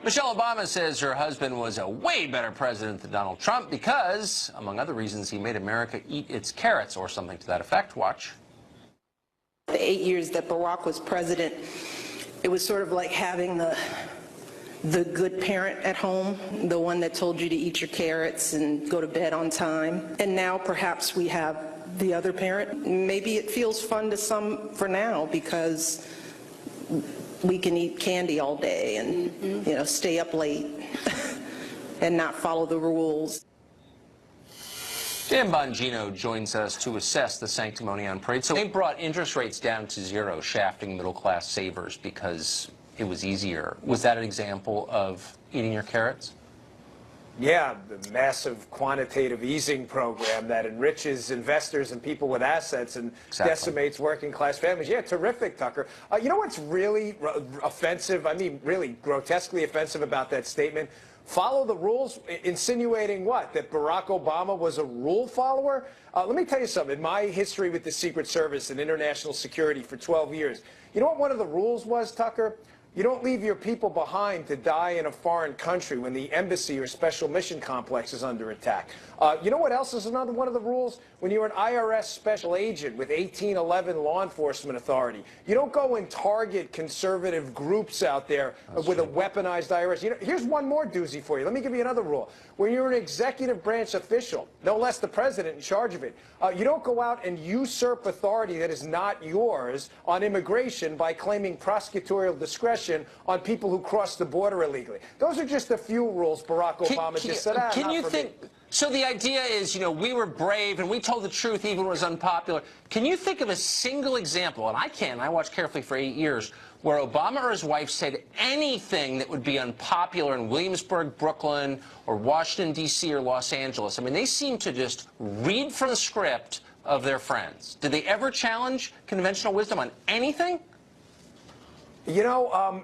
Michelle Obama says her husband was a way better president than Donald Trump because, among other reasons, he made America eat its carrots or something to that effect. Watch. The 8 years that Barack was president, it was sort of like having the good parent at home, the one that told you to eat your carrots and go to bed on time. And now perhaps we have the other parent. Maybe it feels fun to some for now because we can eat candy all day and, stay up late and not follow the rules. Dan Bongino joins us to assess the sanctimony on parade. So they brought interest rates down to zero, shafting middle-class savers because it was easier. Was that an example of eating your carrots? Yeah, the massive quantitative easing program that enriches investors and people with assets and decimates working-class families. Yeah, terrific, Tucker. You know what's really offensive, I mean really grotesquely offensive about that statement? Follow the rules, insinuating what? That Barack Obama was a rule follower? Let me tell you something. In my history with the Secret Service and international security for 12 years, you know what one of the rules was, Tucker? You don't leave your people behind to die in a foreign country when the embassy or special mission complex is under attack. You know what else is another one of the rules? When you're an IRS special agent with 1811 law enforcement authority, you don't go and target conservative groups out there with a weaponized IRS. Here's one more doozy for you. Let me give you another rule. When you're an executive branch official, no less the president in charge of it, you don't go out and usurp authority that is not yours on immigration by claiming prosecutorial discretion on people who cross the border illegally. Those are just a few rules Barack Obama just said. Can you think? So the idea is, we were brave and we told the truth even when it was unpopular. Can you think of a single example, and I can, I watched carefully for 8 years, where Obama or his wife said anything that would be unpopular in Williamsburg, Brooklyn, or Washington, D.C., or Los Angeles? I mean, they seem to just read from the script of their friends. Did they ever challenge conventional wisdom on anything? No.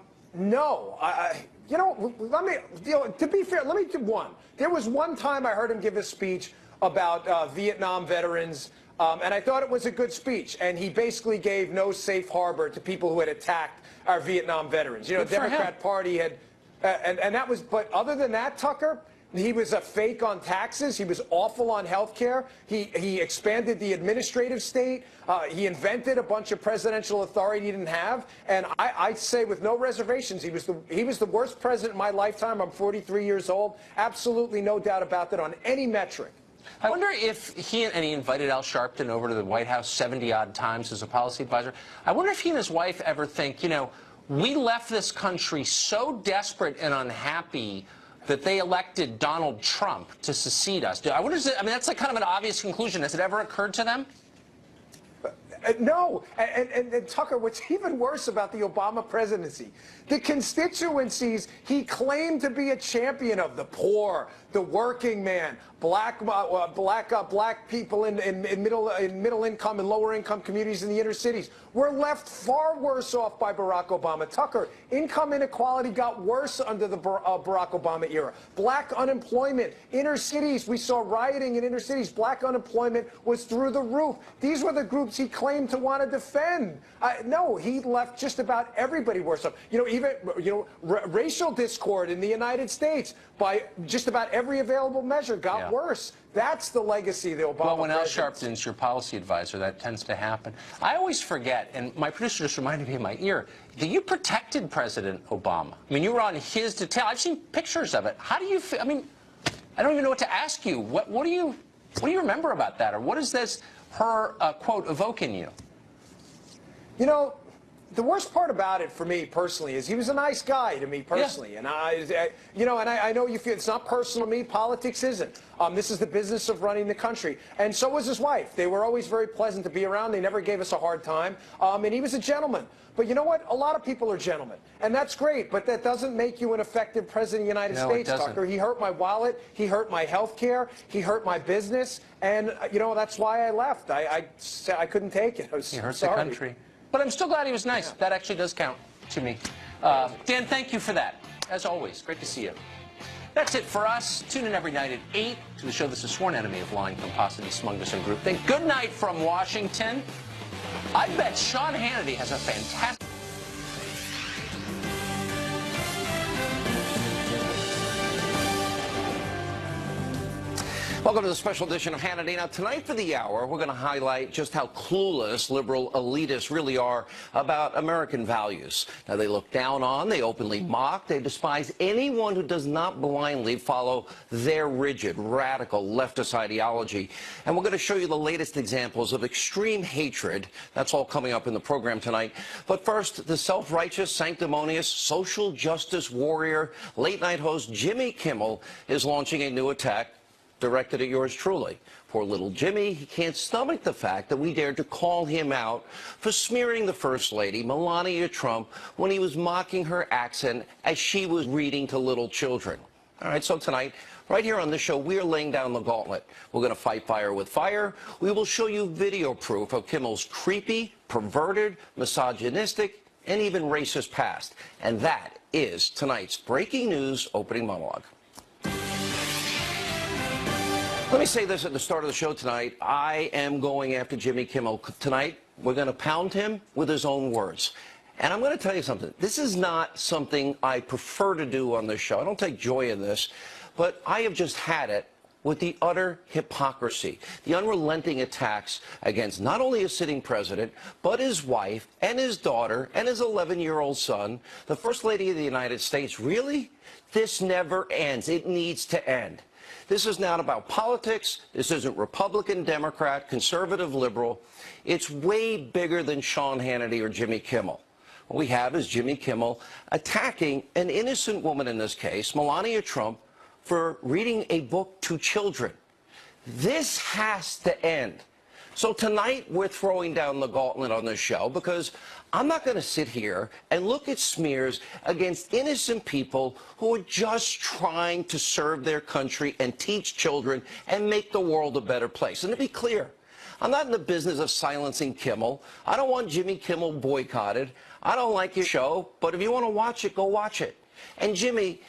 To be fair, let me do one. There was one time I heard him give a speech about Vietnam veterans, and I thought it was a good speech. And he basically gave no safe harbor to people who had attacked our Vietnam veterans. The Democrat Party had, and that was, but other than that, Tucker, he was a fake on taxes. He was awful on health care. He expanded the administrative state. He invented a bunch of presidential authority he didn't have. And I say with no reservations, he was the worst president in my lifetime. I'm 43 years old. Absolutely no doubt about that on any metric. I wonder if he invited Al Sharpton over to the White House 70-odd times as a policy advisor. I wonder if he and his wife ever think, we left this country so desperate and unhappy that they elected Donald Trump to succeed us. I wonder, that's like kind of an obvious conclusion. Has it ever occurred to them? No. And Tucker, what's even worse about the Obama presidency, the constituencies he claimed to be a champion of, the poor, the working man, black people in middle income and lower income communities in the inner cities, were left far worse off by Barack Obama. Tucker, income inequality got worse under the Barack Obama era. Black unemployment, inner cities, we saw rioting in inner cities. Black unemployment was through the roof. These were the groups he claimed to want to defend. No, he left just about everybody worse off. Racial discord in the United States by just about every available measure got worse. That's the legacy of the Obama Well, when Al presidency. Sharpton's your policy advisor, that tends to happen. I always forget, and my producer just reminded me in my ear, that you protected President Obama. I mean, you were on his detail. I've seen pictures of it. How do you feel? I mean, I don't even know what to ask you. What do you remember about that? Or what does her quote evoke in you? The worst part about it for me personally is he was a nice guy to me personally, and I know you feel it's not personal to me. Politics isn't. This is the business of running the country, and so was his wife. They were always very pleasant to be around. They never gave us a hard time, and he was a gentleman. But you know what? A lot of people are gentlemen, and that's great. But that doesn't make you an effective president of the United States, Tucker. He hurt my wallet. He hurt my health care. He hurt my business, and that's why I left. I couldn't take it. He hurt the country. But I'm still glad he was nice. That actually does count to me. Dan, thank you for that. As always, great to see you. That's it for us. Tune in every night at 8 to the show that's a sworn enemy of lying, pomposity, smugness, and groupthink. Good night from Washington. I bet Sean Hannity has a fantastic... Welcome to the special edition of Hannity. Now, tonight for the hour, we're going to highlight just how clueless liberal elitists really are about American values. Now, they look down on, they openly mock, they despise anyone who does not blindly follow their rigid, radical leftist ideology. And we're going to show you the latest examples of extreme hatred. That's all coming up in the program tonight. But first, the self-righteous, sanctimonious, social justice warrior, late-night host Jimmy Kimmel is launching a new attack directed at yours truly. Poor little Jimmy, he can't stomach the fact that we dared to call him out for smearing the First Lady, Melania Trump, when he was mocking her accent as she was reading to little children. All right, so tonight, right here on this show, we are laying down the gauntlet. We're going to fight fire with fire. We will show you video proof of Kimmel's creepy, perverted, misogynistic, and even racist past. And that is tonight's breaking news opening monologue. Let me say this at the start of the show tonight. I am going after Jimmy Kimmel. Tonight, we're going to pound him with his own words. And I'm going to tell you something. This is not something I prefer to do on this show. I don't take joy in this. But I have just had it with the utter hypocrisy, the unrelenting attacks against not only a sitting president, but his wife and his daughter and his 11-year-old son, the First Lady of the United States. Really? This never ends. It needs to end. This is not about politics. This isn't Republican, Democrat, conservative, liberal. It's way bigger than Sean Hannity or Jimmy Kimmel. What we have is Jimmy Kimmel attacking an innocent woman in this case, Melania Trump, for reading a book to children. This has to end. So tonight we're throwing down the gauntlet on this show because I'm not going to sit here and look at smears against innocent people who are just trying to serve their country and teach children and make the world a better place. And to be clear, I'm not in the business of silencing Kimmel. I don't want Jimmy Kimmel boycotted. I don't like your show, but if you want to watch it, go watch it. And Jimmy,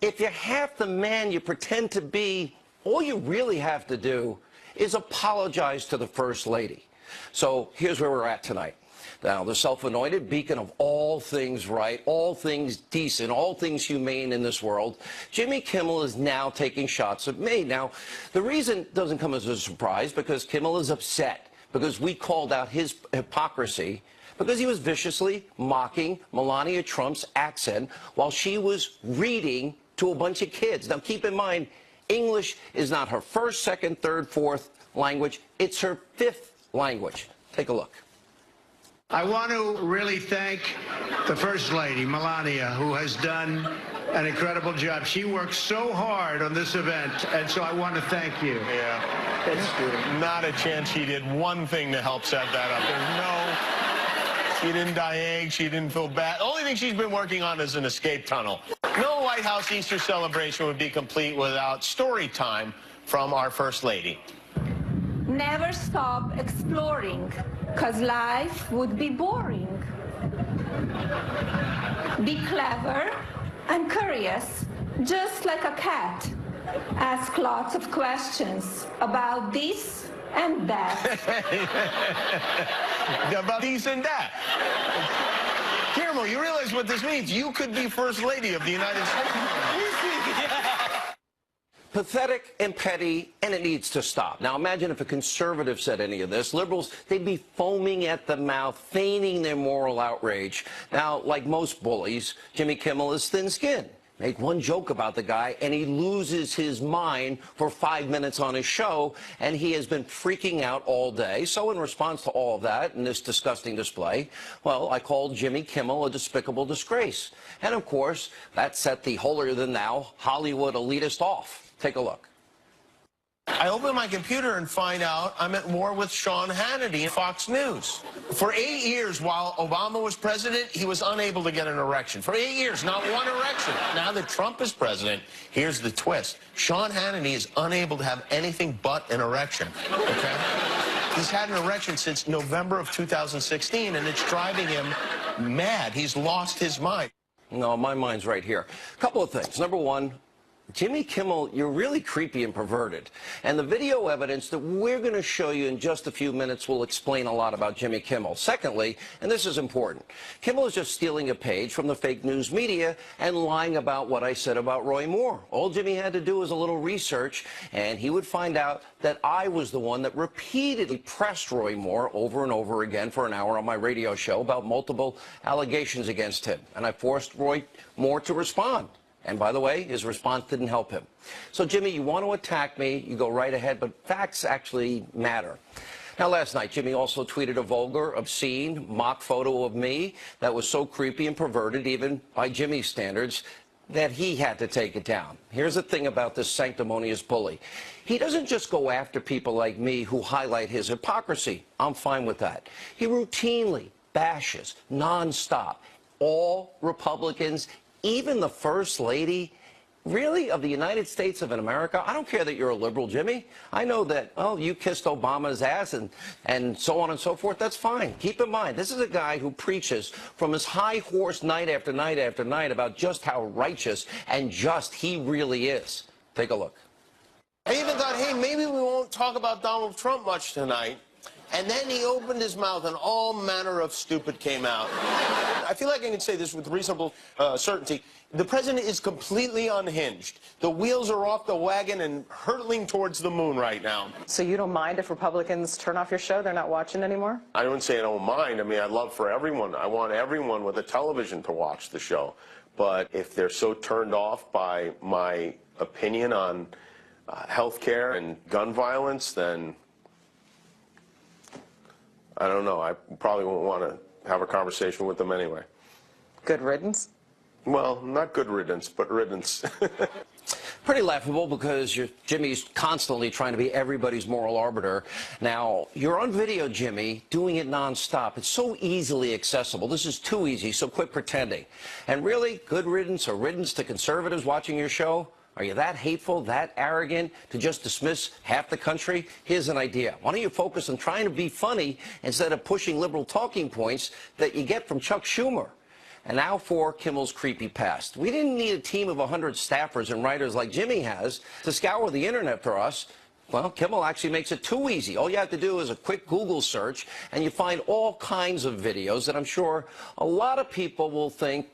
if you're half the man you pretend to be, all you really have to do is apologize to the First Lady. So here's where we're at tonight. Now, the self-anointed beacon of all things right, all things decent, all things humane in this world, Jimmy Kimmel is now taking shots at me. Now, the reason doesn't come as a surprise because Kimmel is upset because we called out his hypocrisy because he was viciously mocking Melania Trump's accent while she was reading to a bunch of kids. Now, keep in mind, English is not her first, second, third, fourth language. It's her fifth language. Take a look. I want to really thank the First Lady, Melania, who has done an incredible job. She worked so hard on this event, and so I want to thank you. Yeah. It's not a chance she did one thing to help set that up. She didn't die egg, she didn't feel bad. The only thing she's been working on is an escape tunnel. No White House Easter celebration would be complete without story time from our First Lady. Never stop exploring, because life would be boring. Be clever and curious, just like a cat. Ask lots of questions about this and that. About this and that. Guillermo, you realize what this means? You could be First Lady of the United States. Pathetic and petty, and it needs to stop. Now, imagine if a conservative said any of this. Liberals, they'd be foaming at the mouth, feigning their moral outrage. Now, like most bullies, Jimmy Kimmel is thin-skinned. Make one joke about the guy, and he loses his mind for 5 minutes on his show, and he has been freaking out all day. So in response to all of that and this disgusting display, well, I called Jimmy Kimmel a despicable disgrace. And, of course, that set the holier-than-thou Hollywood elitist off. Take a look. I open my computer and find out I'm at war with Sean Hannity and Fox News. For 8 years while Obama was president, he was unable to get an erection. For 8 years, not one erection. Now that Trump is president, here's the twist. Sean Hannity is unable to have anything but an erection, okay? He's had an erection since November of 2016, and it's driving him mad. He's lost his mind. No, my mind's right here. A couple of things. Number one, Jimmy Kimmel, you're really creepy and perverted. And the video evidence that we're going to show you in just a few minutes will explain a lot about Jimmy Kimmel. Secondly, and this is important, Kimmel is just stealing a page from the fake news media and lying about what I said about Roy Moore. All Jimmy had to do was a little research, and he would find out that I was the one that repeatedly pressed Roy Moore over and over again for an hour on my radio show about multiple allegations against him. And I forced Roy Moore to respond. And by the way, his response didn't help him. So, Jimmy, you want to attack me, you go right ahead, but facts actually matter. Now, last night, Jimmy also tweeted a vulgar, obscene, mock photo of me that was so creepy and perverted, even by Jimmy's standards, that he had to take it down. Here's the thing about this sanctimonious bully. He doesn't just go after people like me who highlight his hypocrisy. I'm fine with that. He routinely bashes, nonstop, all Republicans, even the First Lady, really, of the United States of America. I don't care that you're a liberal, Jimmy. I know that, oh, you kissed Obama's ass and so on and so forth. That's fine. Keep in mind, this is a guy who preaches from his high horse night after night after night about just how righteous and just he really is. Take a look. I even thought, hey, maybe we won't talk about Donald Trump much tonight. And then he opened his mouth and all manner of stupid came out. I feel like I can say this with reasonable certainty. The president is completely unhinged. The wheels are off the wagon and hurtling towards the moon right now. So you don't mind if Republicans turn off your show? They're not watching anymore? I don't say I don't mind. I mean, I'd love for everyone. I want everyone with a television to watch the show. But if they're so turned off by my opinion on health care and gun violence, then I don't know. I probably won't want to have a conversation with them anyway. Good riddance? Well, not good riddance, but riddance. Pretty laughable because Jimmy's constantly trying to be everybody's moral arbiter. Now, you're on video, Jimmy, doing it nonstop. It's so easily accessible. This is too easy, so quit pretending. And really, good riddance or riddance to conservatives watching your show? Are you that hateful, that arrogant to just dismiss half the country? Here's an idea. Why don't you focus on trying to be funny instead of pushing liberal talking points that you get from Chuck Schumer? And now for Kimmel's creepy past. We didn't need a team of 100 staffers and writers like Jimmy has to scour the internet for us. Well, Kimmel actually makes it too easy. All you have to do is a quick Google search, and you find all kinds of videos that I'm sure a lot of people will think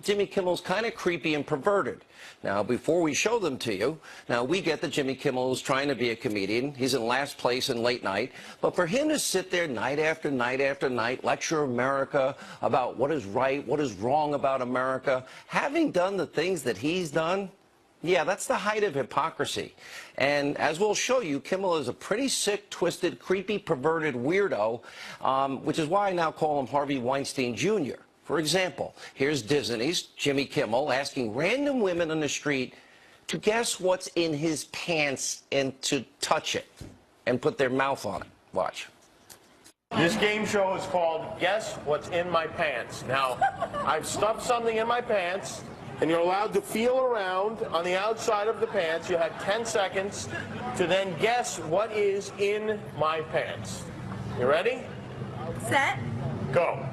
Jimmy Kimmel's kind of creepy and perverted. Now, before we show them to you, now we get that Jimmy Kimmel is trying to be a comedian. He's in last place in late night. But for him to sit there night after night after night, lecture America about what is right, what is wrong about America, having done the things that he's done, yeah, that's the height of hypocrisy. And as we'll show you, Kimmel is a pretty sick, twisted, creepy, perverted weirdo, which is why I now call him Harvey Weinstein Jr. For example, here's Disney's Jimmy Kimmel asking random women on the street to guess what's in his pants and to touch it and put their mouth on it. Watch. This game show is called Guess What's in My Pants. Now, I've stuffed something in my pants, and you're allowed to feel around on the outside of the pants. You have 10 seconds to then guess what is in my pants. You ready? Set. Go.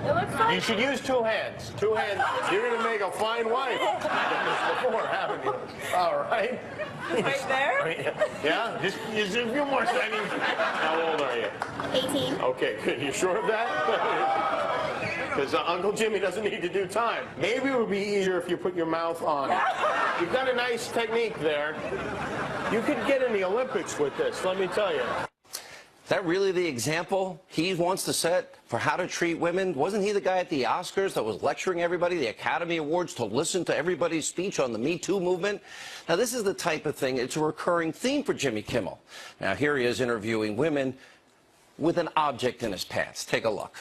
It looks like... You should use two hands. Two hands. You're going to make a fine wife. You've done this before, haven't you? All right. Right there? Yeah? Just a few more seconds. How old are you? 18. Okay, good. You sure of that? Because Uncle Jimmy doesn't need to do time. Maybe it would be easier if you put your mouth on. You've got a nice technique there. You could get in the Olympics with this, let me tell you. Is that really the example he wants to set for how to treat women? Wasn't he the guy at the Oscars that was lecturing everybody, the Academy Awards, to listen to everybody's speech on the Me Too movement? Now, this is the type of thing, it's a recurring theme for Jimmy Kimmel. Now, here he is interviewing women with an object in his pants. Take a look.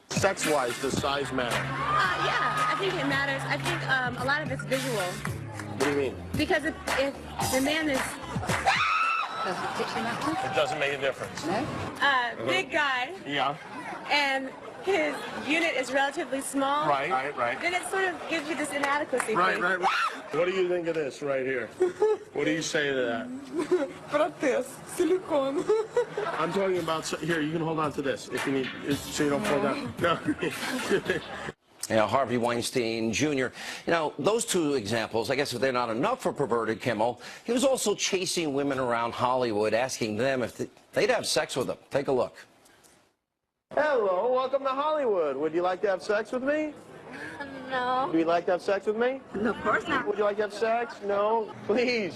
Sex-wise, does size matter? Yeah, I think it matters. I think a lot of it's visual. What do you mean? Because if the man is... It doesn't make a difference. big guy. Yeah. And his unit is relatively small. Right. Then it sort of gives you this inadequacy Right. thing. What do you think of this right here? What do you say to that? Протез, силикон. I'm talking about, here, you can hold on to this if you need, so you don't fall down. No. Yeah, Harvey Weinstein Jr. You know, those two examples, I guess if they're not enough for perverted Kimmel, he was also chasing women around Hollywood, asking them if they'd have sex with him. Take a look. Hello, welcome to Hollywood. Would you like to have sex with me? No. Would you like to have sex with me? No, of course not. Would you like to have sex? No? Please.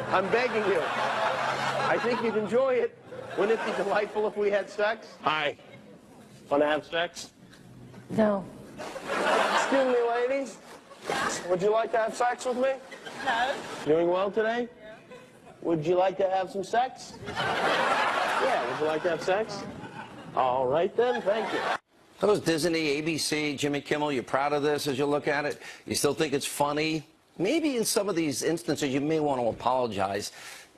I'm begging you. I think you'd enjoy it. Wouldn't it be delightful if we had sex? Hi. Want to have sex? No. Excuse me, ladies. Would you like to have sex with me? No. Doing well today? Yeah. Would you like to have some sex? Yeah, would you like to have sex? All right then, thank you. Those Disney, ABC, Jimmy Kimmel, you proud of this as you look at it? You still think it's funny? Maybe in some of these instances you may want to apologize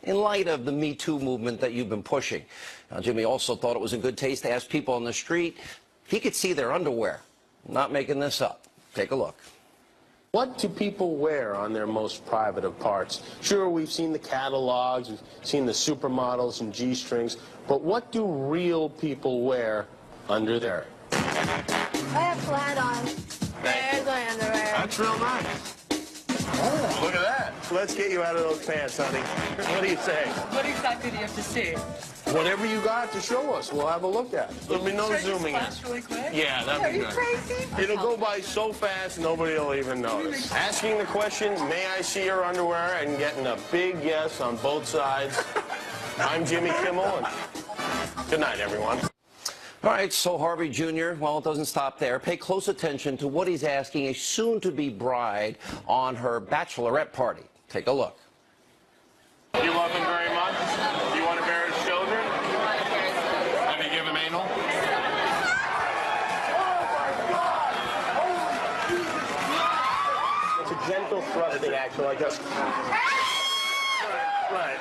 in light of the Me Too movement that you've been pushing. Now, Jimmy also thought it was in good taste to ask people on the street. He could see their underwear. I'm not making this up. Take a look. What do people wear on their most private of parts? Sure, we've seen the catalogs, we've seen the supermodels and G-strings, but what do real people wear under there? I have flat on. There's my underwear. That's real nice. Oh, look at that. Let's get you out of those pants, honey. What do you say? What exactly do you have to see? Whatever you got to show us, we'll have a look at it. There'll be no zooming in. Flash really quick? Yeah, that'd be good. Are you crazy? It'll go by so fast, nobody will even notice. Asking the question, may I see your underwear, and getting a big yes on both sides. I'm Jimmy Kimmel, and good night, everyone. All right, so Harvey Jr., well, it doesn't stop there. Pay close attention to what he's asking a soon-to-be bride on her bachelorette party. Take a look. You love him very much? You want to bear his children? Have you given him anal? It's a gentle thrusting action like this. Right.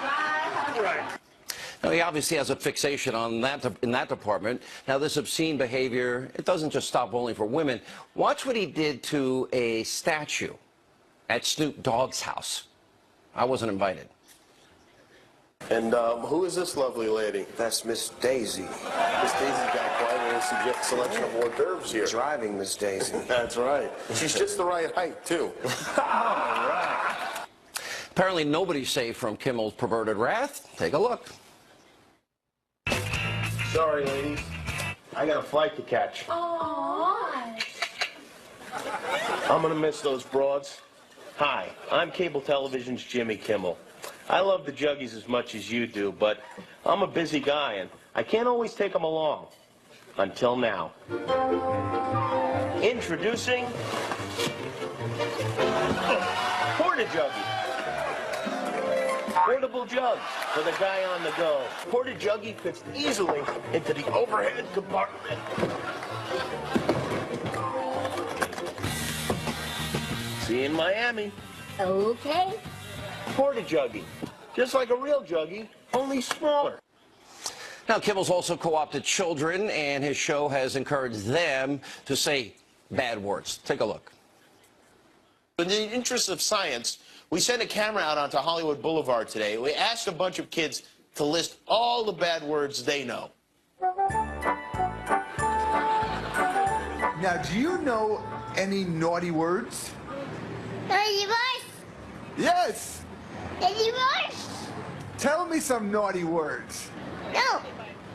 Now, he obviously has a fixation on that in that department. Now, this obscene behavior, it doesn't just stop only for women. Watch what he did to a statue at Snoop Dogg's house. I wasn't invited. And who is this lovely lady? That's Miss Daisy. Miss Daisy's got quite a selection of hors d'oeuvres here. Driving Miss Daisy. That's right. She's just the right height, too. All right. Apparently, nobody's safe from Kimmel's perverted wrath. Take a look. Sorry, ladies. I got a flight to catch. Aww. I'm gonna miss those broads. Hi, I'm cable television's Jimmy Kimmel. I love the Juggies as much as you do, but I'm a busy guy and I can't always take them along. Until now. Introducing Porta Juggie. Portable jugs for the guy on the go. Porta Juggie fits easily into the overhead compartment. See you in Miami. Okay. Porta Juggie. Just like a real Juggie, only smaller. Now, Kimmel's also co-opted children, and his show has encouraged them to say bad words. Take a look. In the interest of science, we sent a camera out onto Hollywood Boulevard today. We asked a bunch of kids to list all the bad words they know. Now, do you know any naughty words? Naughty words? Yes. Naughty words? Tell me some naughty words. No.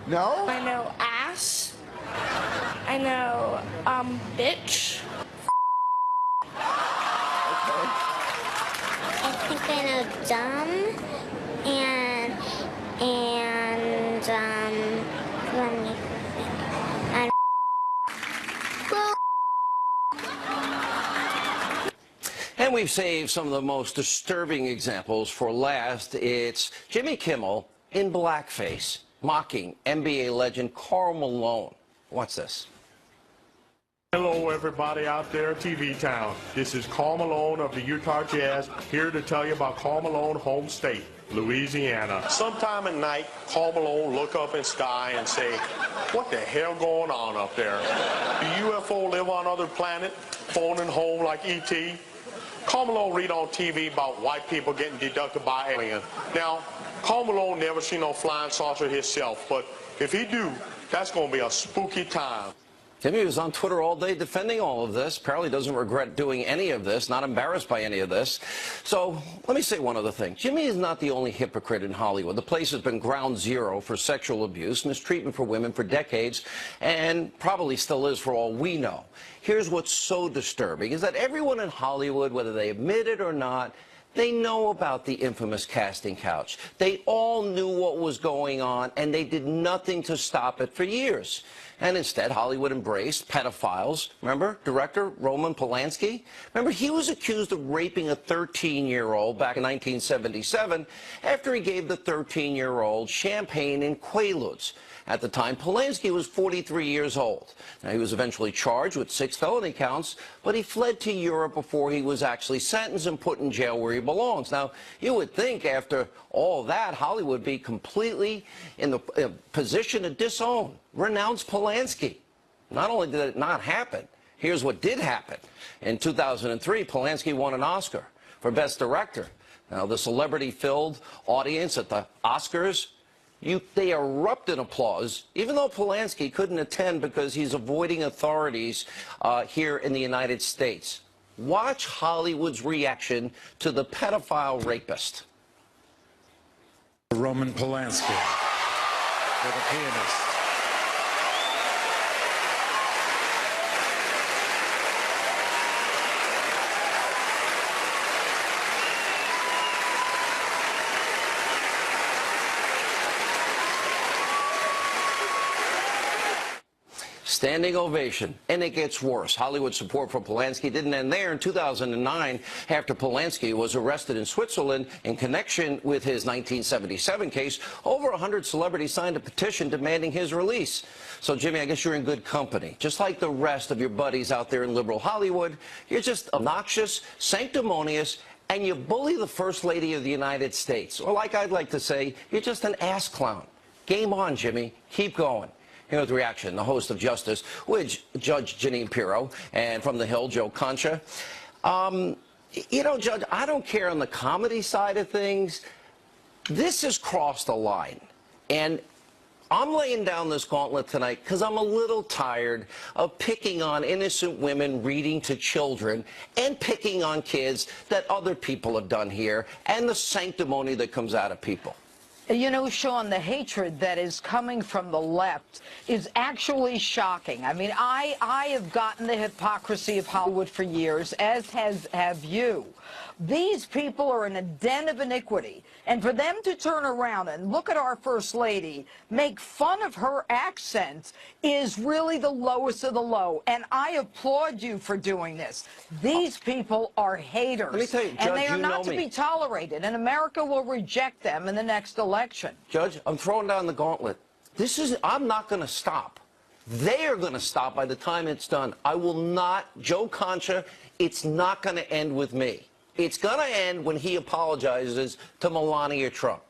No? I know ass. I know, bitch. I think I know dumb and let me think. And we've saved some of the most disturbing examples for last. It's Jimmy Kimmel in blackface, mocking NBA legend Karl Malone. What's this? Hello, everybody out there, TV Town. This is Karl Malone of the Utah Jazz, here to tell you about Karl Malone home state, Louisiana. Sometime at night, Karl Malone look up in sky and say, what the hell going on up there? Do UFO live on other planet, phoning home like E.T.? Karl Malone read on TV about white people getting deducted by alien. Now, Karl Malone never seen no flying saucer himself, but if he do, that's going to be a spooky time. Jimmy was on Twitter all day defending all of this. Apparently doesn't regret doing any of this, not embarrassed by any of this. So let me say one other thing. Jimmy is not the only hypocrite in Hollywood. The place has been ground zero for sexual abuse, mistreatment for women for decades, and probably still is for all we know. Here's what's so disturbing, is that everyone in Hollywood, whether they admit it or not, they know about the infamous casting couch. They all knew what was going on, and they did nothing to stop it for years. And instead, Hollywood embraced pedophiles. Remember, director Roman Polanski? Remember, he was accused of raping a 13-year-old back in 1977 after he gave the 13-year-old champagne and Quaaludes. At the time, Polanski was 43 years old. Now, he was eventually charged with 6 felony counts, but he fled to Europe before he was actually sentenced and put in jail where he belongs. Now, you would think after all that, Hollywood would be completely in the position to disown, renounce Polanski. Not only did it not happen, here's what did happen. In 2003, Polanski won an Oscar for Best Director. Now, the celebrity-filled audience at the Oscars, they erupt in applause, even though Polanski couldn't attend because he's avoiding authorities here in the United States. Watch Hollywood's reaction to the pedophile rapist. Roman Polanski, for the pianist. Standing ovation, and it gets worse. Hollywood support for Polanski didn't end there. In 2009, after Polanski was arrested in Switzerland in connection with his 1977 case, over 100 celebrities signed a petition demanding his release. So, Jimmy, I guess you're in good company. Just like the rest of your buddies out there in liberal Hollywood, you're just obnoxious, sanctimonious, and you bully the First Lady of the United States. Or like I'd like to say, you're just an ass clown. Game on, Jimmy. Keep going. Here's the reaction, the host of Justice, with Judge Jeanine Pirro, and from the Hill, Joe Concha. You know, Judge, I don't care on the comedy side of things. This has crossed a line. And I'm laying down this gauntlet tonight because I'm a little tired of picking on innocent women reading to children and picking on kids that other people have done here and the sanctimony that comes out of people. You know, Sean, the hatred that is coming from the left is actually shocking. I mean, I have gotten the hypocrisy of Hollywood for years, as have you. These people are in a den of iniquity, and for them to turn around and look at our First Lady, make fun of her accent, is really the lowest of the low, and I applaud you for doing this. These people are haters, Let me tell you, Judge, and they are not to me. be tolerated, and America will reject them in the next election. Judge, I'm throwing down the gauntlet. I'm not going to stop. They are going to stop by the time it's done. I will not, Joe Concha, it's not going to end with me. It's going to end when he apologizes to Melania Trump.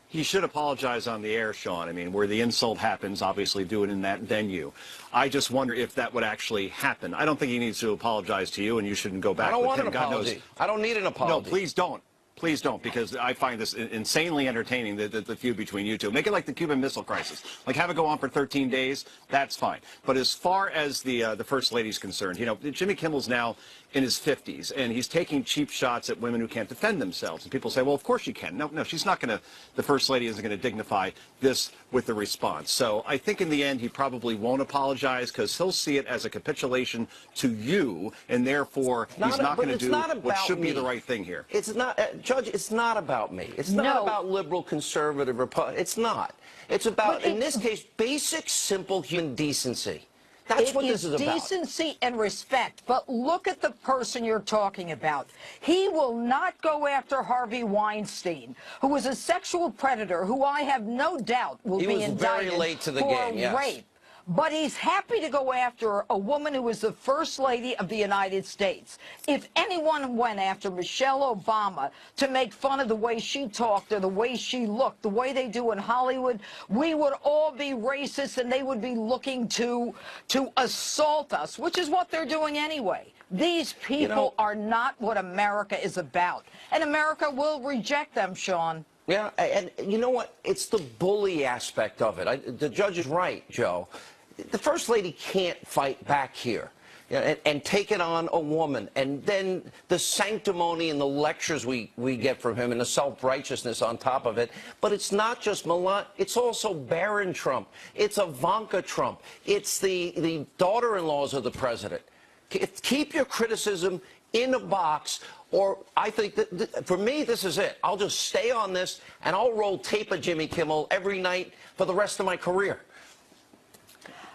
He should apologize on the air, Sean. I mean, where the insult happens, obviously do it in that venue. I just wonder if that would actually happen. I don't think he needs to apologize to you, and you shouldn't go back with him. I don't want an God apology. knows. I don't need an apology. No, please don't. Please don't, because I find this insanely entertaining, the feud between you two. Make it like the Cuban Missile Crisis. Like, have it go on for 13 days, that's fine. But as far as the First Lady's concerned, you know, Jimmy Kimmel's now in his 50s, and he's taking cheap shots at women who can't defend themselves. And people say, well, of course you can. No, she's not going to, the First Lady isn't going to dignify this with the response. So I think in the end, he probably won't apologize because he'll see it as a capitulation to you, and therefore he's not going to do what should be the right thing here. It's not, Judge, it's not about me. It's not about liberal, conservative, Republican. It's not. It's about, in this case, basic, simple human decency. That's what this is about. Decency and respect. But look at the person you're talking about. He will not go after Harvey Weinstein, who was a sexual predator who I have no doubt will be indicted very late to the for game, yes. rape. But he's happy to go after a woman who was the First Lady of the United States. If anyone went after Michelle Obama to make fun of the way she talked or the way she looked, the way they do in Hollywood, we would all be racist and they would be looking to assault us, which is what they're doing anyway. These people are not what America is about. And America will reject them, Sean. Yeah, and you know what? It's the bully aspect of it. The judge is right, Joe. the First Lady can't fight back here. And take it on a woman, and then the sanctimony and the lectures we get from him and the self-righteousness on top of it. But it's not just Melania, it's also Barron Trump, it's Ivanka Trump, it's the daughter-in-laws of the president. Keep your criticism in a box, or I think that, for me, this is it. I'll just stay on this, and I'll roll tape of Jimmy Kimmel every night for the rest of my career.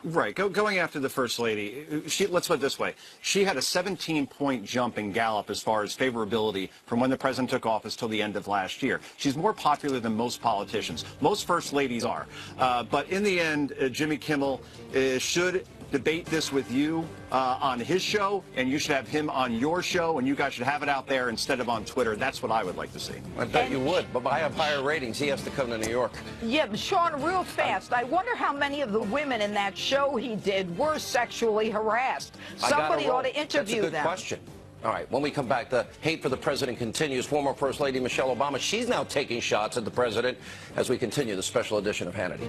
Right. Going after the First Lady, let's put it this way. She had a 17-point jump in Gallup as far as favorability from when the president took office till the end of last year. She's more popular than most politicians. Most First Ladies are. But in the end, Jimmy Kimmel should debate this with you on his show, and you should have him on your show, and you guys should have it out there instead of on Twitter. That's what I would like to see. I bet you would, but I have higher ratings. He has to come to New York. Yeah, but Sean, real fast, I wonder how many of the women in that show he did were sexually harassed. Somebody ought to interview them. That's a good question. All right, when we come back, the hate for the president continues. Former First Lady Michelle Obama, she's now taking shots at the president as we continue the special edition of Hannity.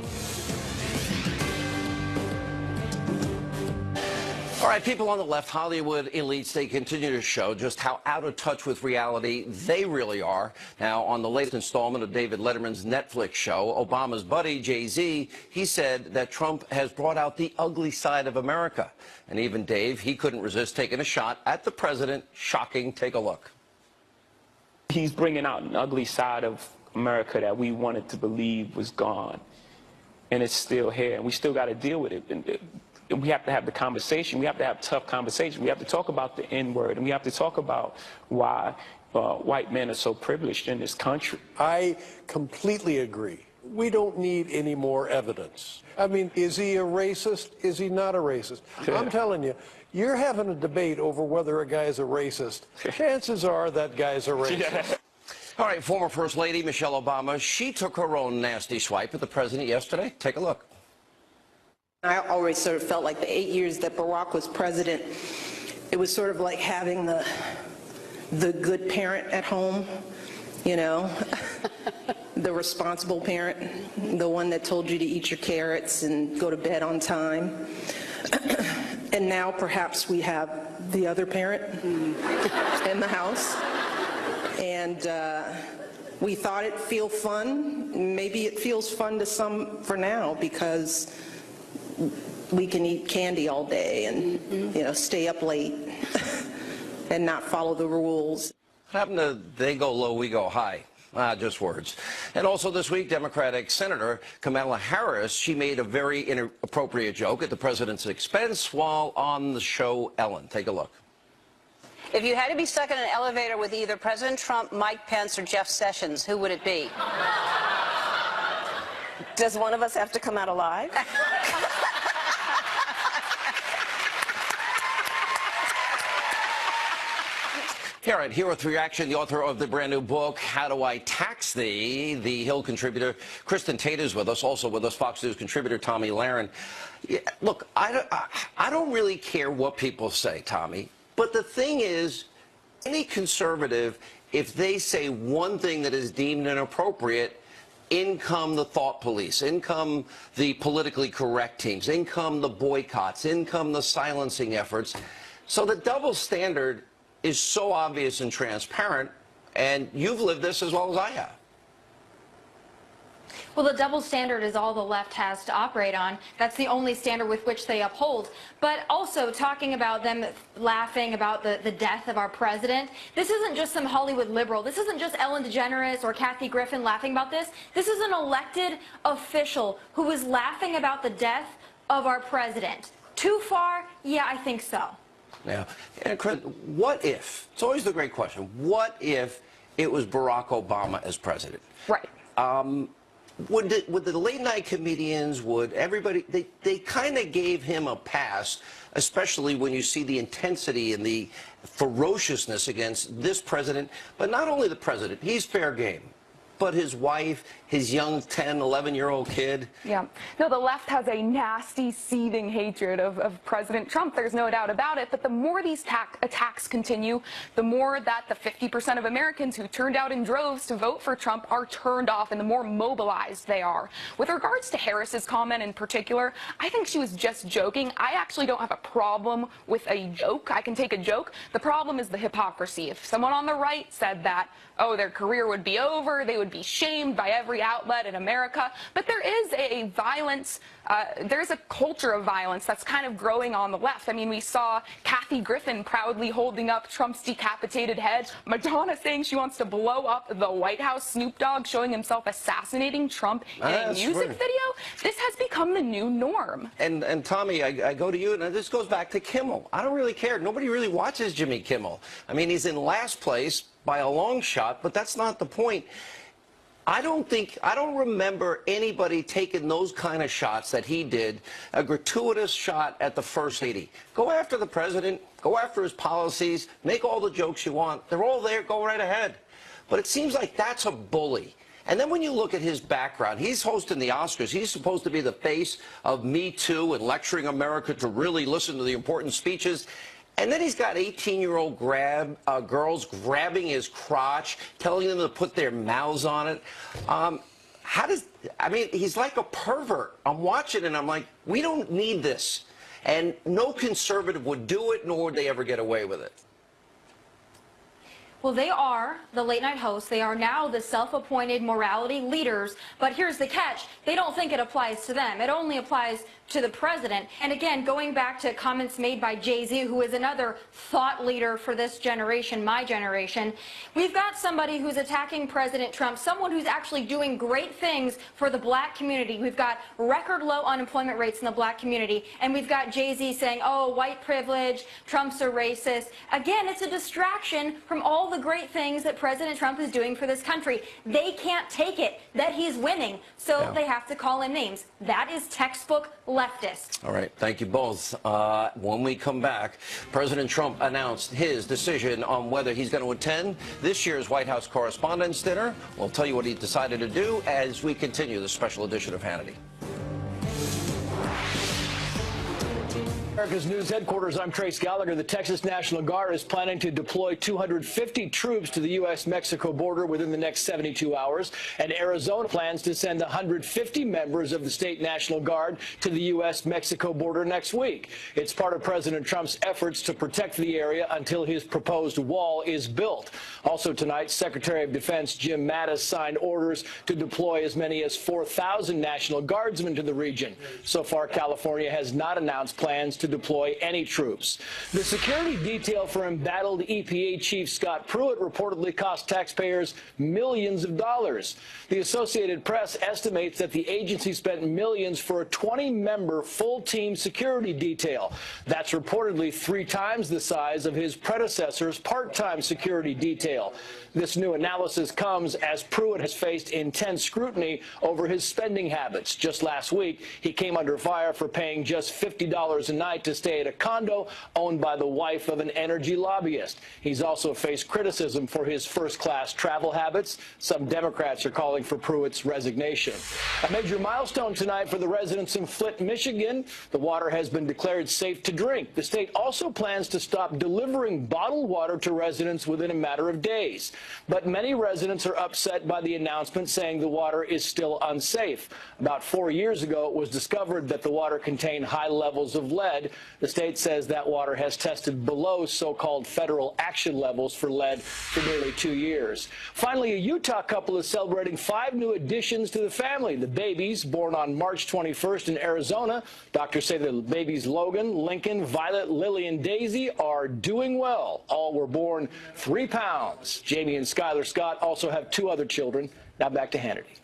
All right, people on the left, Hollywood elites, they continue to show just how out of touch with reality they really are. Now, on the latest installment of David Letterman's Netflix show, Obama's buddy, Jay-Z, he said that Trump has brought out the ugly side of America. And even Dave, he couldn't resist taking a shot at the president. Shocking. Take a look. He's bringing out an ugly side of America that we wanted to believe was gone. And it's still here, and we still got to deal with it. We have to have the conversation. We have to have tough conversation. We have to talk about the N-word, and we have to talk about why white men are so privileged in this country. I completely agree. We don't need any more evidence. I mean, is he a racist? Is he not a racist? I'm telling you, you're having a debate over whether a guy's a racist. Chances are that guy's a racist. All right, former First Lady Michelle Obama, she took her own nasty swipe at the president yesterday. Take a look. I always sort of felt like the 8 years that Barack was president, it was sort of like having the good parent at home, you know, the responsible parent, the one that told you to eat your carrots and go to bed on time. And now perhaps we have the other parent in the house. And we thought it'd feel fun. Maybe it feels fun to some for now because we can eat candy all day and, you know, stay up late and not follow the rules. What happened to they go low, we go high? Just words. And also this week, Democratic Senator Kamala Harris, she made a very inappropriate joke at the president's expense while on the show Ellen. Take a look. If you had to be stuck in an elevator with either President Trump, Mike Pence, or Jeff Sessions, who would it be? Does one of us have to come out alive? All right, here with reaction, the author of the brand new book, How Do I Tax Thee? The Hill contributor, Kristen Tate is with us. Also with us, Fox News contributor, Tommy Lahren. Yeah, look, I don't really care what people say, Tommy. But the thing is, any conservative, if they say one thing that is deemed inappropriate, in come the thought police, in come the politically correct teams, in come the boycotts, in come the silencing efforts. So the double standard is so obvious and transparent, and you've lived this as well as I have. Well, the double standard is all the left has to operate on. That's the only standard with which they uphold. But also talking about them laughing about the death of our president, this isn't just some Hollywood liberal. This isn't just Ellen DeGeneres or Kathy Griffin laughing about this. This is an elected official who is laughing about the death of our president. Too far? Yeah, I think so. Yeah. And Chris, what if, it's always the great question, what if it was Barack Obama as president? Right. Would the late night comedians, would everybody, they kind of gave him a pass, especially when you see the intensity and the ferociousness against this president, but not only the president, he's fair game. but his wife, his young 10, 11-year-old kid. Yeah. No, the left has a nasty, seething hatred of President Trump. There's no doubt about it. But the more these attacks continue, the more that the 50% of Americans who turned out in droves to vote for Trump are turned off, and the more mobilized they are. With regards to Harris's comment in particular, I think she was just joking. I actually don't have a problem with a joke. I can take a joke. The problem is the hypocrisy. If someone on the right said that, oh, their career would be over, they would be shamed by every outlet in America. But there is a violence, there's a culture of violence that's kind of growing on the left. I mean, we saw Kathy Griffin proudly holding up Trump's decapitated head, Madonna saying she wants to blow up the White House, Snoop Dogg showing himself assassinating Trump in a music video. This has become the new norm. And Tommy, I go to you, and this goes back to Kimmel. I don't really care. Nobody really watches Jimmy Kimmel. I mean, he's in last place by a long shot, but that's not the point. I don't remember anybody taking those kind of shots that he did, a gratuitous shot at the First Lady. Go after the president, go after his policies, make all the jokes you want. They're all there, go right ahead. But it seems like that's a bully. And then when you look at his background, he's hosting the Oscars. He's supposed to be the face of Me Too and lecturing America to really listen to the important speeches. And then he's got 18-year-old girls grabbing his crotch, telling them to put their mouths on it. I mean, he's like a pervert. I'm watching and I'm like, we don't need this. And no conservative would do it, nor would they ever get away with it. Well, they are the late night hosts. They are now the self-appointed morality leaders. But here's the catch. They don't think it applies to them. It only applies to the president. And again, going back to comments made by Jay-Z, who is another thought leader for this generation, my generation, we've got somebody who's attacking President Trump, someone who's actually doing great things for the black community. We've got record low unemployment rates in the black community. And we've got Jay-Z saying, oh, white privilege, Trump's a racist. Again, it's a distraction from all the great things that President Trump is doing for this country. They can't take it that he's winning, so they have to call him names. That is textbook leftist. All right, thank you both. When we come back, President Trump announced his decision on whether he's going to attend this year's White House Correspondents' Dinner. We'll tell you what he decided to do as we continue the special edition of Hannity. America's News Headquarters, I'm Trace Gallagher. The Texas National Guard is planning to deploy 250 troops to the U.S.-Mexico border within the next 72 hours. And Arizona plans to send 150 members of the state National Guard to the U.S.-Mexico border next week. It's part of President Trump's efforts to protect the area until his proposed wall is built. Also tonight, Secretary of Defense Jim Mattis signed orders to deploy as many as 4,000 National Guardsmen to the region. So far, California has not announced plans to deploy any troops. The security detail for embattled EPA Chief Scott Pruitt reportedly cost taxpayers millions of dollars. The Associated Press estimates that the agency spent millions for a 20-member full-team security detail. That's reportedly 3 times the size of his predecessor's part-time security detail. This new analysis comes as Pruitt has faced intense scrutiny over his spending habits. Just last week, he came under fire for paying just $50 a night to stay at a condo owned by the wife of an energy lobbyist. He's also faced criticism for his first-class travel habits. Some Democrats are calling for Pruitt's resignation. A major milestone tonight for the residents in Flint, Michigan. The water has been declared safe to drink. The state also plans to stop delivering bottled water to residents within a matter of days. But many residents are upset by the announcement, saying the water is still unsafe. About 4 years ago, it was discovered that the water contained high levels of lead. The state says that water has tested below so-called federal action levels for lead for nearly 2 years. Finally, a Utah couple is celebrating 5 new additions to the family. The babies, born on March 21st in Arizona. Doctors say the babies Logan, Lincoln, Violet, Lily, and Daisy are doing well. All were born 3 pounds. Jamie and Skylar Scott also have 2 other children. Now back to Hannity.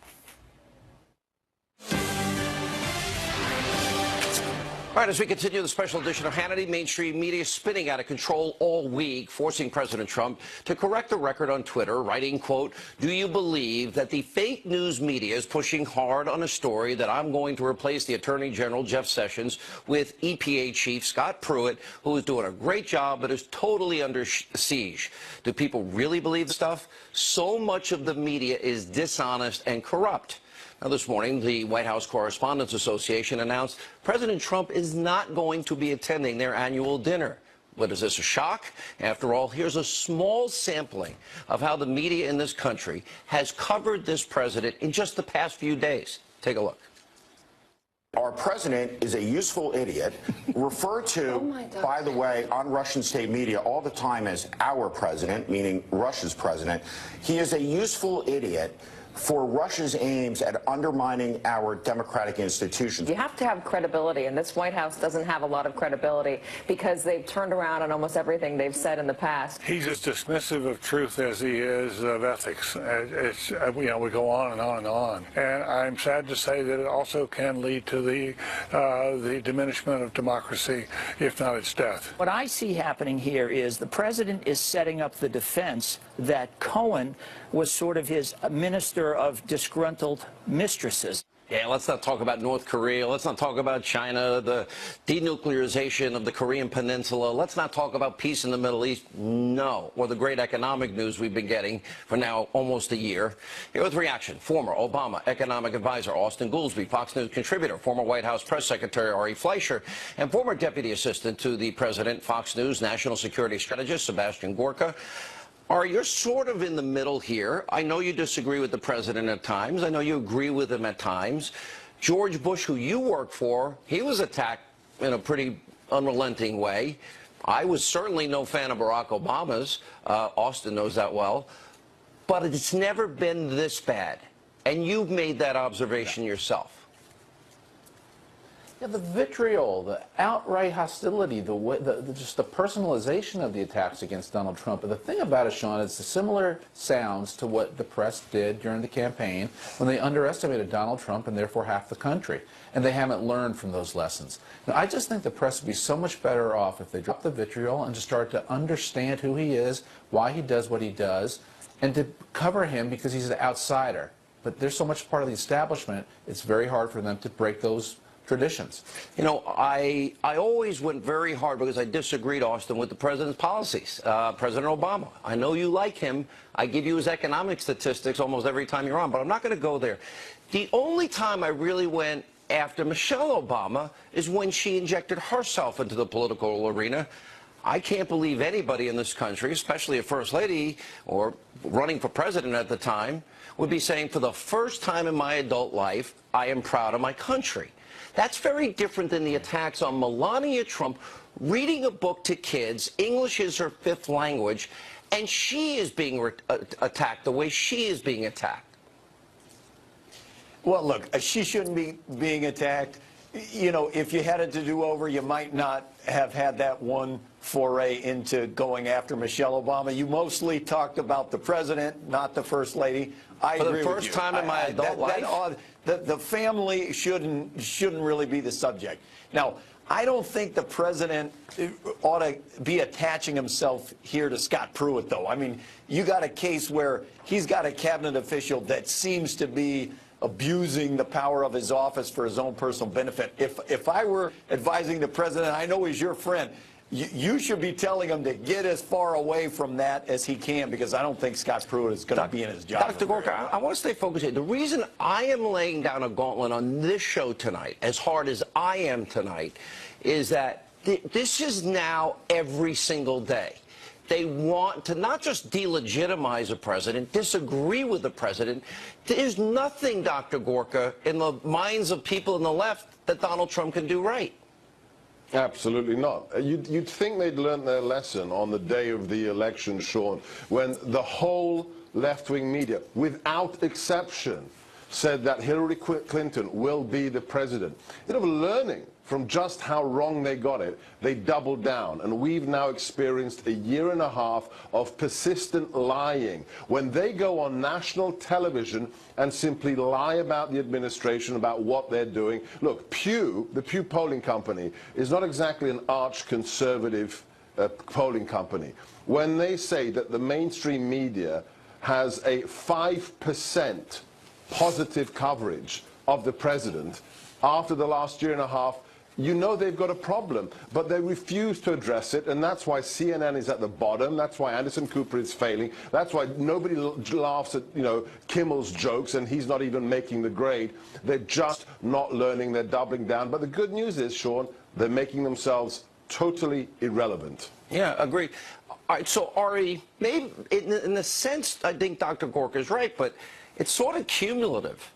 All right, as we continue the special edition of Hannity, mainstream media spinning out of control all week, forcing President Trump to correct the record on Twitter, writing, quote, "Do you believe that the fake news media is pushing hard on a story that I'm going to replace the Attorney General Jeff Sessions with EPA Chief Scott Pruitt, who is doing a great job but is totally under siege? Do people really believe the stuff? So much of the media is dishonest and corrupt." Now, this morning, the White House Correspondents Association announced President Trump is not going to be attending their annual dinner. But is this a shock? After all, here's a small sampling of how the media in this country has covered this president in just the past few days. Take a look. Our president is a useful idiot, referred to, by the way, on Russian state media all the time as our president, meaning Russia's president. He is a useful idiot for Russia's aims at undermining our democratic institutions. You have to have credibility, and this White House doesn't have a lot of credibility because they've turned around on almost everything they've said in the past. He's as dismissive of truth as he is of ethics. It's, we go on and on and on. And I'm sad to say that it also can lead to the diminishment of democracy, if not its death. What I see happening here is the president is setting up the defense that Cohen was sort of his minister of disgruntled mistresses. Yeah, let's not talk about North Korea. Let's not talk about China, the denuclearization of the Korean Peninsula. Let's not talk about peace in the Middle East. No. Or the great economic news we've been getting for now almost a year. Here with reaction, former Obama economic advisor Austin Goolsbee, Fox News contributor, former White House press secretary Ari Fleischer, and former deputy assistant to the president, Fox News national security strategist Sebastian Gorka. You're sort of in the middle here. I know you disagree with the president at times. I know you agree with him at times. George Bush, who you work for, he was attacked in a pretty unrelenting way. I was certainly no fan of Barack Obama's. Austin knows that well. But it's never been this bad. And you've made that observation yourself. Yeah, the vitriol, the outright hostility, just the personalization of the attacks against Donald Trump. And the thing about it, Sean, it's similar sounds to what the press did during the campaign when they underestimated Donald Trump and therefore half the country. And they haven't learned from those lessons. Now, I just think the press would be so much better off if they drop the vitriol and just start to understand who he is, why he does what he does, and to cover him because he's an outsider. But there's so much part of the establishment, it's very hard for them to break those traditions. You know, I always went very hard because I disagreed, Austin, with the president's policies. President Obama, I know you like him. I give you his economic statistics almost every time you're on, but I'm not going to go there. The only time I really went after Michelle Obama is when she injected herself into the political arena. I can't believe anybody in this country, especially a first lady or running for president at the time, would be saying, for the first time in my adult life, I am proud of my country. That's very different than the attacks on Melania Trump reading a book to kids. English is her fifth language, and she is being attacked the way she is being attacked. Well, look, she shouldn't be being attacked. You know, if you had it to do over, you might not have had that one foray into going after Michelle Obama. You mostly talked about the president, not the first lady. I agree with you. For the first time in my adult life? The family shouldn't really be the subject. Now, I don't think the president ought to be attaching himself here to Scott Pruitt, though. I mean, you got a case where he's got a cabinet official that seems to be abusing the power of his office for his own personal benefit. If I were advising the president, I know he's your friend, you should be telling him to get as far away from that as he can, because I don't think Scott Pruitt is going to be in his job. Dr. Gorka, I want to stay focused here. The reason I am laying down a gauntlet on this show tonight, as hard as I am tonight, is that this is now every single day. They want to not just delegitimize a president, disagree with the president. There's nothing, Dr. Gorka, in the minds of people on the left that Donald Trump can do right. Absolutely not. You'd think they'd learned their lesson on the day of the election, Sean, when the whole left-wing media, without exception, said that Hillary Clinton will be the president. Instead of learning from just how wrong they got it, they doubled down. And we've now experienced a year and a half of persistent lying. When they go on national television and simply lie about the administration, about what they're doing. Look, Pew, the Pew polling company, is not exactly an arch-conservative polling company. When they say that the mainstream media has a 5% positive coverage of the president after the last year and a half, you know they've got a problem, but they refuse to address it, and that's why CNN is at the bottom. That's why Anderson Cooper is failing. That's why nobody laughs at, you know, Kimmel's jokes, and he's not even making the grade. They're just not learning. They're doubling down. But the good news is, Sean, they're making themselves totally irrelevant. Yeah, agreed. All right, so Ari, maybe in the sense, I think Dr. Gorka is right, but it's sort of cumulative.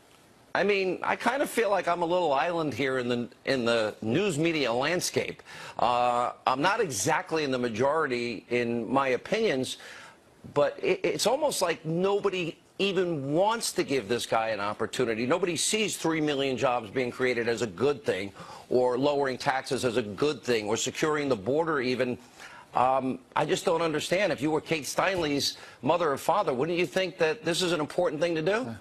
I mean, I kind of feel like I'm a little island here in the news media landscape. I'm not exactly in the majority in my opinions, but it's almost like nobody even wants to give this guy an opportunity. Nobody sees 3 million jobs being created as a good thing, or lowering taxes as a good thing, or securing the border even. I just don't understand. If you were Kate Steinle's mother or father, wouldn't you think that this is an important thing to do?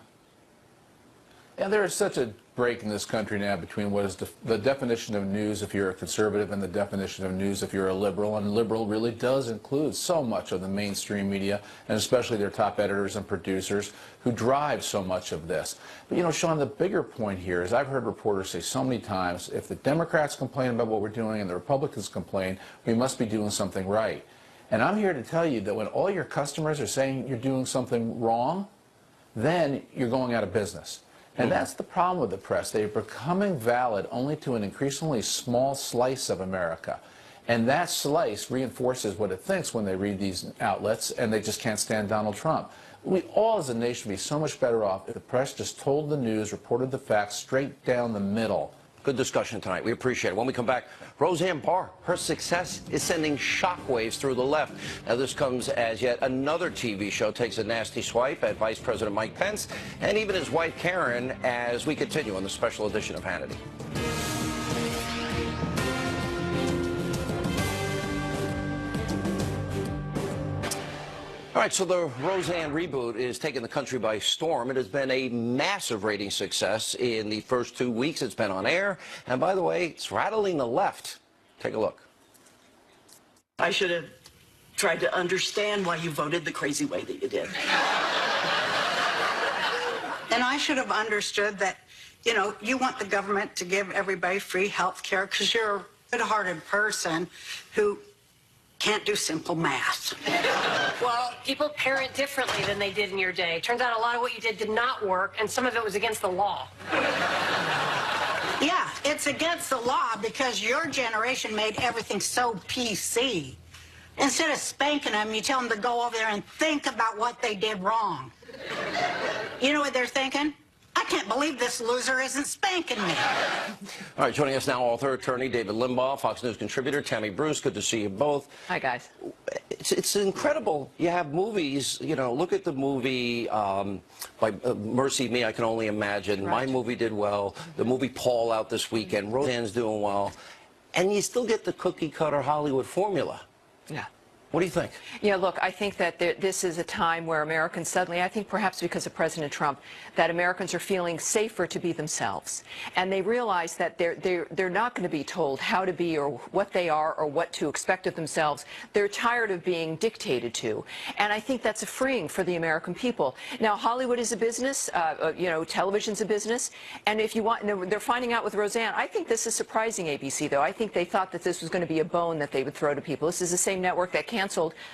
Yeah, there is such a break in this country now between what is the definition of news if you're a conservative and the definition of news if you're a liberal. And liberal really does include so much of the mainstream media, and especially their top editors and producers who drive so much of this. But, you know, Sean, the bigger point here is I've heard reporters say so many times, if the Democrats complain about what we're doing and the Republicans complain, we must be doing something right. And I'm here to tell you that when all your customers are saying you're doing something wrong, then you're going out of business. And that's the problem with the press. They're becoming valid only to an increasingly small slice of America. And that slice reinforces what it thinks when they read these outlets, and they just can't stand Donald Trump. We all as a nation would be so much better off if the press just told the news, reported the facts straight down the middle. Good discussion tonight. We appreciate it. When we come back, Roseanne Barr, her success is sending shockwaves through the left. Now, this comes as yet another TV show takes a nasty swipe at Vice President Mike Pence and even his wife, Karen, as we continue on the special edition of Hannity. All right, so the Roseanne reboot is taking the country by storm. It has been a massive rating success in the first 2 weeks it's been on air. And by the way, it's rattling the left. Take a look. I should have tried to understand why you voted the crazy way that you did. And I should have understood that, you know, you want the government to give everybody free health care because you're a good-hearted person who can't do simple math. Well, people parent differently than they did in your day. Turns out a lot of what you did not work, and some of it was against the law. Yeah, it's against the law because your generation made everything so PC. Instead of spanking them, you tell them to go over there and think about what they did wrong. You know what they're thinking? I can't believe this loser isn't spanking me. All right, joining us now, author, attorney David Limbaugh, Fox News contributor Tammy Bruce. Good to see you both. Hi, guys. It's incredible. You have movies, you know, look at the movie by Mercy Me, I Can Only Imagine. Right. My movie did well. The movie Paul out this weekend. Roseanne's doing well. And you still get the cookie-cutter Hollywood formula. Yeah. What do you think? Yeah, look, I think that this is a time where Americans suddenly, I think perhaps because of President Trump, that Americans are feeling safer to be themselves. And they realize that they're not going to be told how to be or what they are or what to expect of themselves. They're tired of being dictated to. And I think that's a freeing for the American people. Now, Hollywood is a business, you know, television's a business. And if you want, they're finding out with Roseanne. I think this is surprising ABC, though. I think they thought that this was going to be a bone that they would throw to people. This is the same network that canceled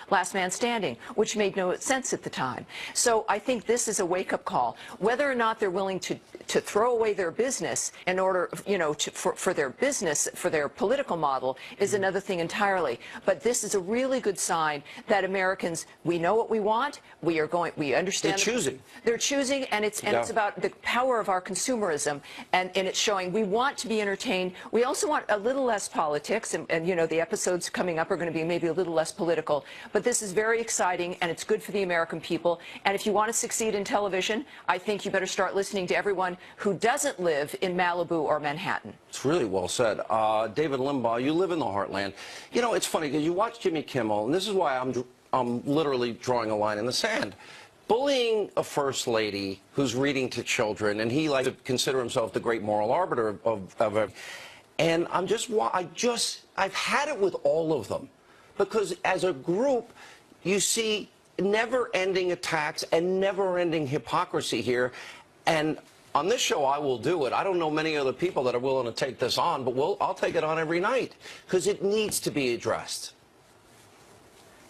Last Man Standing, which made no sense at the time. So I think this is a wake-up call. Whether or not they're willing to throw away their business in order, you know, for their business, for their political model, is another thing entirely. But this is a really good sign that Americans, we know what we want. We understand. They're choosing. They're choosing, and it's about the power of our consumerism, and it's showing we want to be entertained. We also want a little less politics, and you know, the episodes coming up are going to be maybe a little less political. political, but this is very exciting, and it's good for the American people. And if you want to succeed in television, I think you better start listening to everyone who doesn't live in Malibu or Manhattan. It's really well said. David Limbaugh, you live in the heartland. You know, it's funny because you watch Jimmy Kimmel, and this is why I'm literally drawing a line in the sand. Bullying a first lady who's reading to children, and he likes to consider himself the great moral arbiter of it. And I've had it with all of them, because as a group, you see never-ending attacks and never-ending hypocrisy here. And on this show, I will do it. I don't know many other people that are willing to take this on, but I'll take it on every night because it needs to be addressed.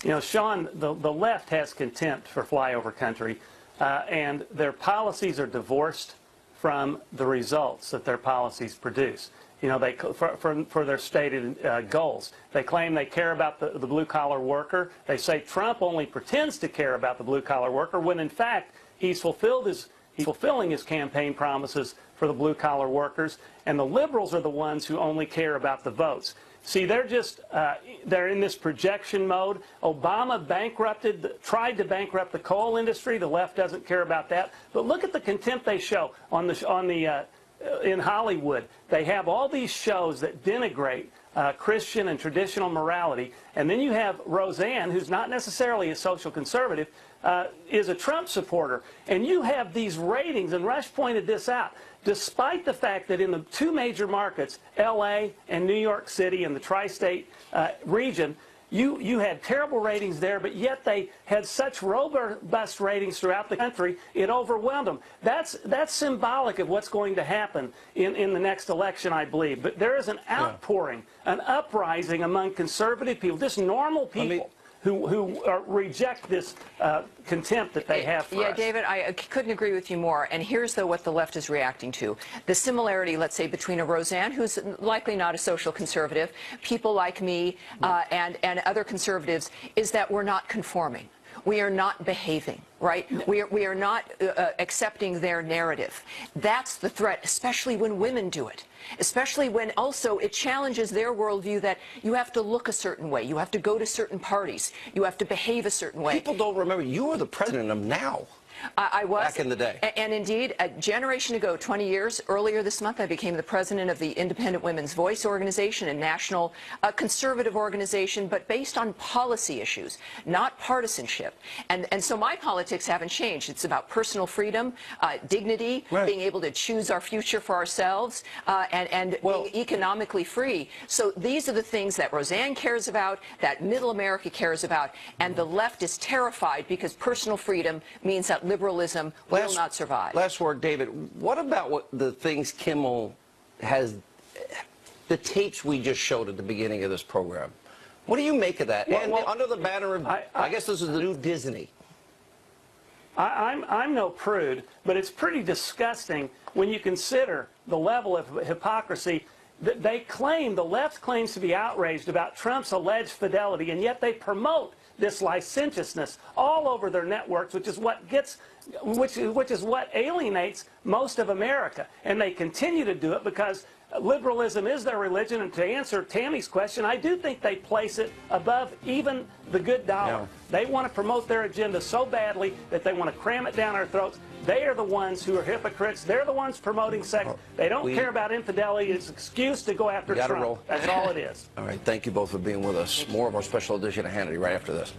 You know, Sean, the left has contempt for flyover country, and their policies are divorced from the results that their policies produce. You know, for their stated goals. They claim they care about the blue-collar worker. They say Trump only pretends to care about the blue-collar worker, when in fact he's fulfilling his campaign promises for the blue-collar workers, and the liberals are the ones who only care about the votes. See, they're in this projection mode. Obama tried to bankrupt the coal industry. The left doesn't care about that. But look at the contempt they show in Hollywood. They have all these shows that denigrate Christian and traditional morality, and then you have Roseanne, who's not necessarily a social conservative, is a Trump supporter, and you have these ratings, and Rush pointed this out, despite the fact that in the two major markets, L.A. and New York City and the tri-state region, you had terrible ratings there, but yet they had such robust ratings throughout the country, it overwhelmed them. That's symbolic of what's going to happen in the next election, I believe. But there is an outpouring, an uprising among conservative people, just normal people, who reject this contempt that they have for us. David, I couldn't agree with you more. And here's, though, what the left is reacting to. The similarity, let's say, between a Roseanne, who's likely not a social conservative, people like me, and other conservatives, is that we're not conforming. We are not behaving, right? We are not accepting their narrative. That's the threat, especially when women do it. Especially when also it challenges their worldview that you have to look a certain way, you have to go to certain parties, you have to behave a certain way. People don't remember, you are the president of Now. I was. Back in the day. And indeed, a generation ago, 20 years, earlier this month, I became the president of the Independent Women's Voice Organization, a national conservative organization, but based on policy issues, not partisanship. And so my politics haven't changed. It's about personal freedom, dignity, being able to choose our future for ourselves, and being economically free. So these are the things that Roseanne cares about, that middle America cares about, and the left is terrified because personal freedom means that liberalism will not survive. Last word, David. What about the things Kimmel has, the tapes we just showed at the beginning of this program? What do you make of that? And under the banner of, I guess this is the new Disney. I'm no prude, but it's pretty disgusting when you consider the level of hypocrisy. The left claims to be outraged about Trump's alleged fidelity, and yet they promote this licentiousness all over their networks, which is what alienates most of America. And they continue to do it because liberalism is their religion. And to answer Tammy's question, I do think they place it above even the good dollar. Yeah. They want to promote their agenda so badly that they want to cram it down our throats. They are the ones who are hypocrites. They're the ones promoting sex. They don't care about infidelity. It's an excuse to go after Trump. That's all it is. All right. Thank you both for being with us. More of our special edition of Hannity right after this.